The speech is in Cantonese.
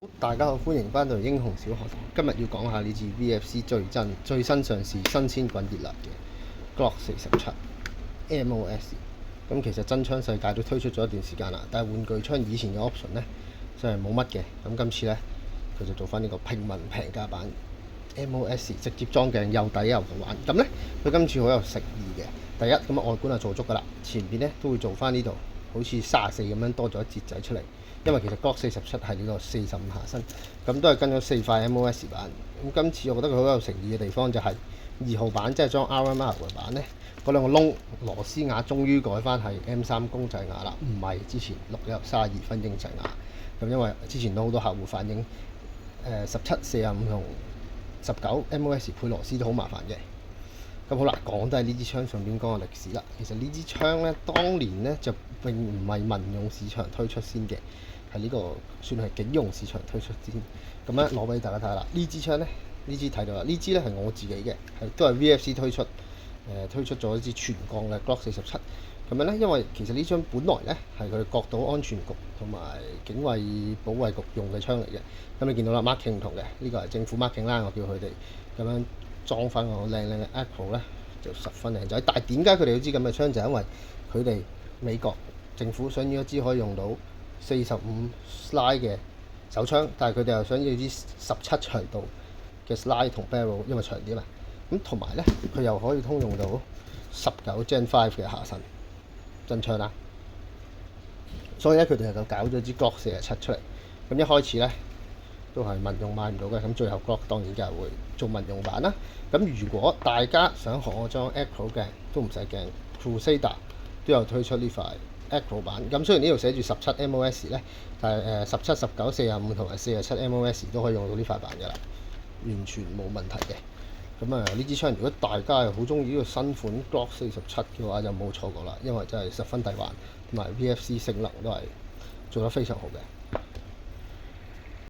大家好，歡迎翻到英雄小學堂。今日要講下呢支 VFC 最新上市、新鮮滾熱辣嘅 Glock 47 MOS。咁其實真槍世界都推出咗一段時間啦，但係玩具槍以前嘅 option 呢，真係冇乜嘅。咁今次呢，佢就做翻呢個平民平價版 MOS， 直接裝鏡又抵又好玩。咁呢，佢今次好有誠意嘅。第一，咁外觀係做足噶啦，前邊呢都會做翻呢度，好似34咁樣多咗一節仔出嚟。因為其實 Glock 47係呢個45下身，咁都係跟咗4塊 MOS 版。咁今次我覺得佢好有誠意嘅地方就係2號版，即係裝 RMR 嘅版呢，嗰兩個窿螺絲瓦終於改翻係 M3 公仔瓦啦，唔係之前61、32分英製瓦。咁因為之前都好多客戶反映，17、45同19 MOS 配螺絲都好麻煩嘅。咁好啦，講都係呢支槍上邊講嘅歷史啦。其實呢支槍呢，當年呢就並唔係民用市場推出先嘅，係呢個算係警用市場推出先。咁咧攞俾大家睇下啦。呢支槍呢，呢支睇到啦，呢支呢係我自己嘅，都係 VFC 推出，推出咗一支全鋼嘅 Glock 47。咁樣呢，因為其實呢槍本來呢係佢哋國土安全局同埋警衛保衛局用嘅槍嚟嘅。咁你見到啦，marking 唔同嘅，呢個係政府 marking 啦，我叫佢哋咁樣裝翻個靚靚嘅 Apple 咧，就十分靚仔。但係點解佢哋要支咁嘅槍？就係因為佢哋美國政府想要一支可以用到45 slide 嘅手槍，但係佢哋又想要支17長度嘅 slide 同 barrel， 因為長啲嘛。咁同埋咧，佢又可以通用到19 Gen 5嘅下身真槍啦。所以咧，佢哋就搞咗支 Glock 47出嚟。咁一開始咧都係民用買唔到嘅，咁最後 Glock 當然就係會做民用版啦。咁如果大家想學我裝 Acro 鏡，都唔使驚 ，Crusader 都有推出呢塊 Acro 版。咁雖然呢度寫住17 MOS 咧，但係17、19、45同埋47 MOS 都可以用到呢塊版㗎啦，完全冇問題嘅。咁呢支槍如果大家係好中意呢個新款 Glock 47嘅話，就冇錯過啦，因為真係十分抵玩，同埋 VFC 性能都係做得非常好嘅。